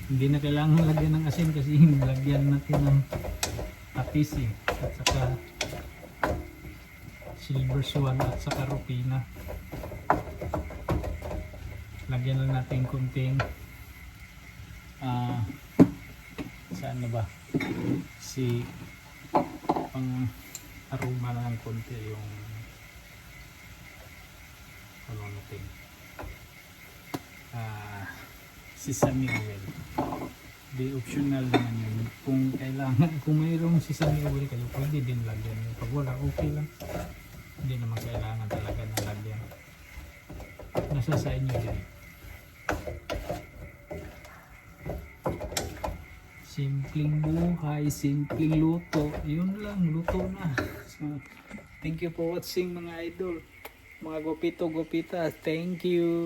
Hindi na kailangan lagyan ng asin kasi lagyan natin ng patis eh. At saka silver swan at saka rupina. Lagyan lang natin kunting saan na ba? Pang aroma na ng konti yung ano natin. Sesame oil. Di optional naman yun. Kung kailangan, kung mayroong sesame oil kayo, pwede din lagyan. Pag wala, okay lang. Hindi naman kailangan talaga na lagyan. Nasa sa inyo din. Simpleng buhay, simpleng luto. Yun lang, luto na. So, thank you for watching mga idol. Mga gupito, gupita. Thank you.